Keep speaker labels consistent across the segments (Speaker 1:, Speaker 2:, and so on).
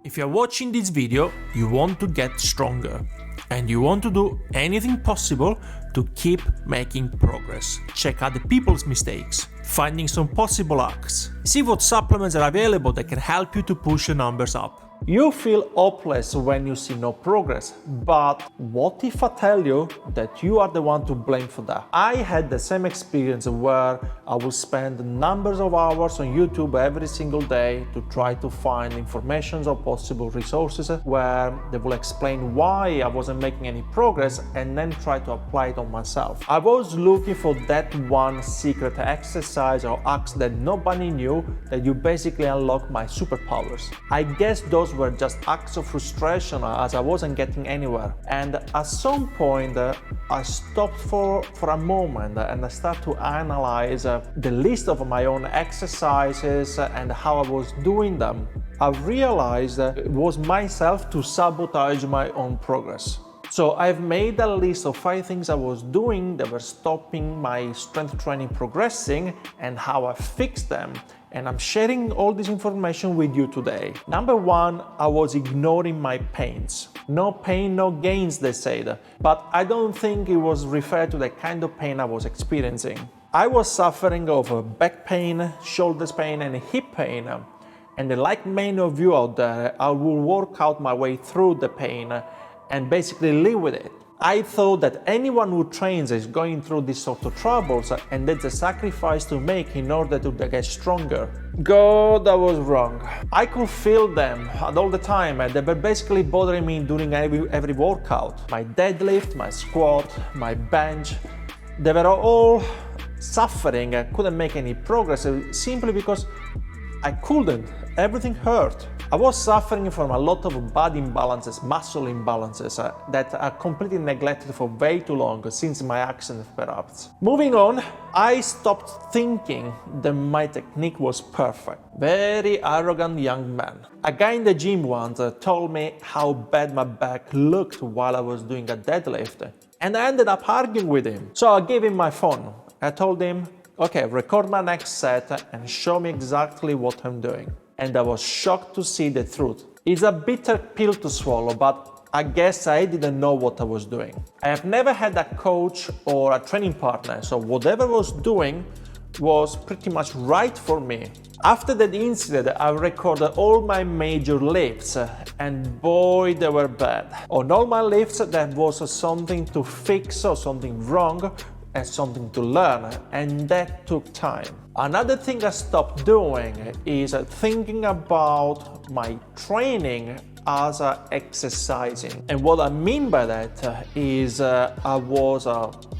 Speaker 1: If you're watching this video, you want to get stronger and you want to do anything possible to keep making progress. Check out the people's mistakes, finding some possible hacks, see what supplements are available that can help you to push your numbers up. You feel hopeless when you see no progress, but what if I tell you that you are the one to blame for that? I had the same experience where I would spend numbers of hours on YouTube every single day to try to find information or possible resources where they will explain why I wasn't making any progress and then try to apply it on myself. I was looking for that one secret exercise or hacks that nobody knew that you basically unlock my superpowers. I guess those were just acts of frustration as I wasn't getting anywhere. And at some point, I stopped for a moment and I started to analyze the list of my own exercises and how I was doing them. I realized it was myself to sabotage my own progress. So I've made a list of 5 things I was doing that were stopping my strength training progressing and how I fixed them. And I'm sharing all this information with you today. Number 1, I was ignoring my pains. No pain, no gains, they said. But I don't think it was referred to the kind of pain I was experiencing. I was suffering of back pain, shoulders pain, and hip pain. And like many of you out there, I will work out my way through the pain and basically live with it. I thought that anyone who trains is going through these sort of troubles and that's a sacrifice to make in order to get stronger. God, I was wrong. I could feel them all the time. They were basically bothering me during every workout. My deadlift, my squat, my bench, they were all suffering. I couldn't make any progress simply because I couldn't. Everything hurt. I was suffering from a lot of body imbalances, muscle imbalances that are completely neglected for way too long since my accident perhaps. Moving on, I stopped thinking that my technique was perfect. Very arrogant young man. A guy in the gym once told me how bad my back looked while I was doing a deadlift. And I ended up arguing with him. So I gave him my phone. I told him, okay, record my next set and show me exactly what I'm doing. And I was shocked to see the truth. It's a bitter pill to swallow, but I guess I didn't know what I was doing. I have never had a coach or a training partner, so whatever I was doing was pretty much right for me. After that incident, I recorded all my major lifts, and boy, they were bad. On all my lifts, there was something to fix or something wrong, and something to learn, and that took time. Another thing I stopped doing is thinking about my training as exercising. And what I mean by that is I was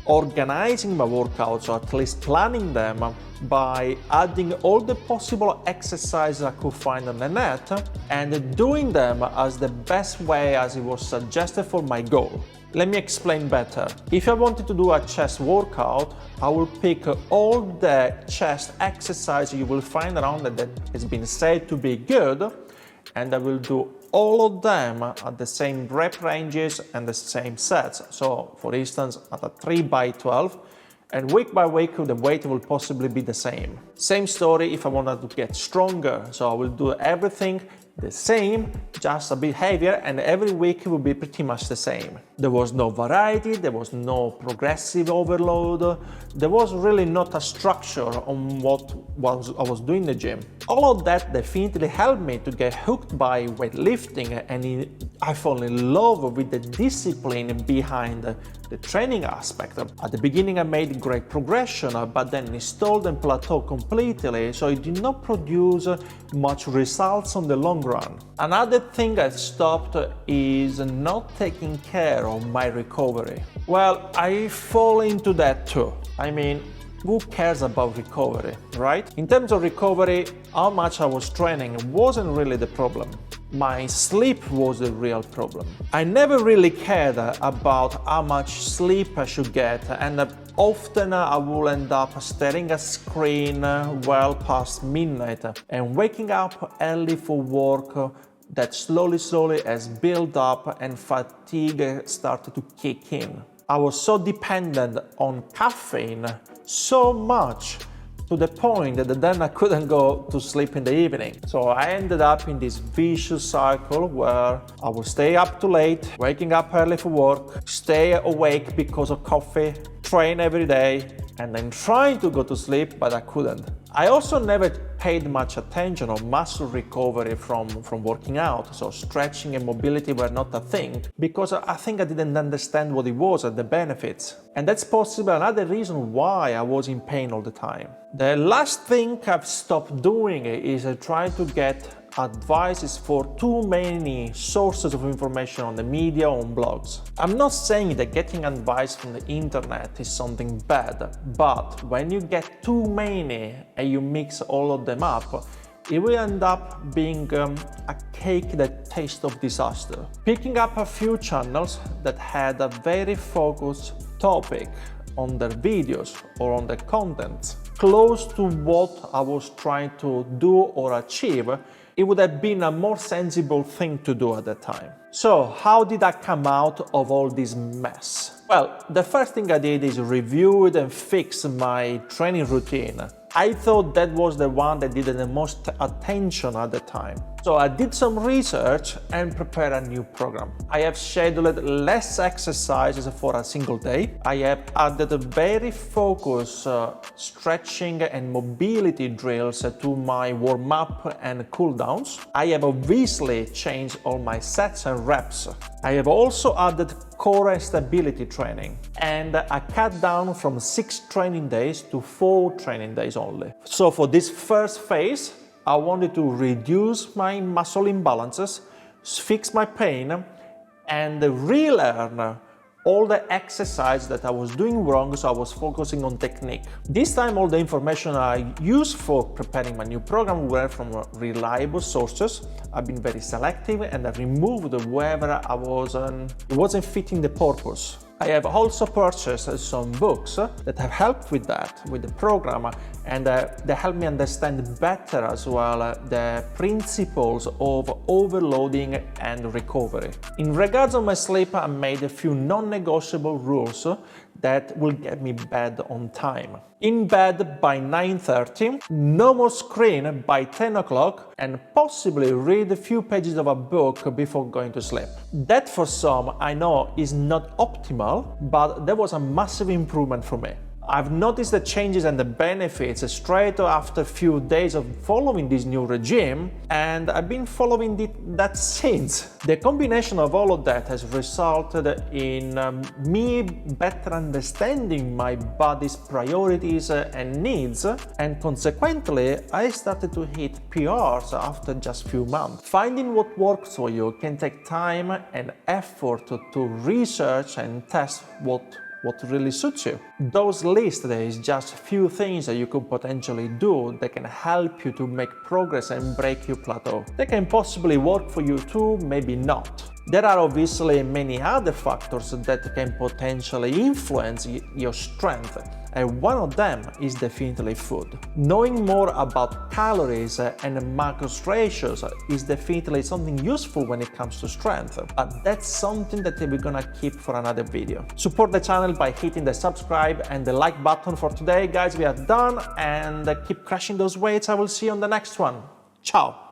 Speaker 1: organizing my workouts, or at least planning them, by adding all the possible exercises I could find on the net and doing them as the best way as it was suggested for my goal. Let me explain better. If I wanted to do a chest workout, I will pick all the chest exercises you will find around that has been said to be good, and I will do all of them at the same rep ranges and the same sets. So for instance, at a 3x12, and week by week the weight will possibly be the same. Same story if I wanted to get stronger. So I will do everything the same, just a bit heavier, and every week it will be pretty much the same. There was no variety, there was no progressive overload, there was really not a structure on what I was doing in the gym. All of that definitely helped me to get hooked by weightlifting, and I fell in love with the discipline behind the training aspect. At the beginning I made great progression, but then it stalled and plateaued completely, so it did not produce much results on the long run. Another thing I stopped is not taking care of my recovery. Well, I fall into that too. I mean, who cares about recovery, right? In terms of recovery, how much I was training wasn't really the problem. My sleep was the real problem. I never really cared about how much sleep I should get, and often I will end up staring at a screen well past midnight and waking up early for work that slowly has built up and fatigue started to kick in. I was so dependent on caffeine so much to the point that then I couldn't go to sleep in the evening. So I ended up in this vicious cycle where I would stay up too late, waking up early for work, stay awake because of coffee, train every day, and then trying to go to sleep, but I couldn't. I also never paid much attention on muscle recovery from working out, so stretching and mobility were not a thing, because I think I didn't understand what it was and the benefits. And that's possibly another reason why I was in pain all the time. The last thing I've stopped doing is trying to get advices for too many sources of information on the media or on blogs. I'm not saying that getting advice from the internet is something bad, but when you get too many and you mix all of them up, it will end up being a cake that tastes of disaster. Picking up a few channels that had a very focused topic on their videos or on the content close to what I was trying to do or achieve, it would have been a more sensible thing to do at that time. So how did I come out of all this mess? Well, the first thing I did is review it and fix my training routine. I thought that was the one that needed the most attention at the time. So I did some research and prepared a new program. I have scheduled less exercises for a single day. I have added very focused stretching and mobility drills to my warm-up and cool-downs. I have obviously changed all my sets and reps. I have also added core and stability training, and I cut down from 6 training days to 4 training days only. So for this first phase, I wanted to reduce my muscle imbalances, fix my pain, and relearn all the exercise that I was doing wrong, so I was focusing on technique. This time all the information I used for preparing my new program were from reliable sources. I've been very selective and I removed wherever it wasn't fitting the purpose. I have also purchased some books that have helped with that, with the program, and they help me understand better as well the principles of overloading and recovery. In regards to my sleep, I made a few non-negotiable rules that will get me bed on time. In bed by 9:30, no more screen by 10 o'clock, and possibly read a few pages of a book before going to sleep. That for some, I know, is not optimal, but that was a massive improvement for me. I've noticed the changes and the benefits straight after a few days of following this new regime, and I've been following that since. The combination of all of that has resulted in me better understanding my body's priorities and needs, and consequently, I started to hit PRs after just a few months. Finding what works for you can take time and effort to research and test what really suits you. Those lists, there is just a few things that you could potentially do that can help you to make progress and break your plateau. They can possibly work for you too, maybe not. There are obviously many other factors that can potentially influence your strength, and one of them is definitely food. Knowing more about calories and macros ratios is definitely something useful when it comes to strength, but that's something that we're gonna keep for another video. Support the channel by hitting the subscribe and the like button. For today, guys, we are done, and keep crushing those weights. I will see you on the next one. Ciao!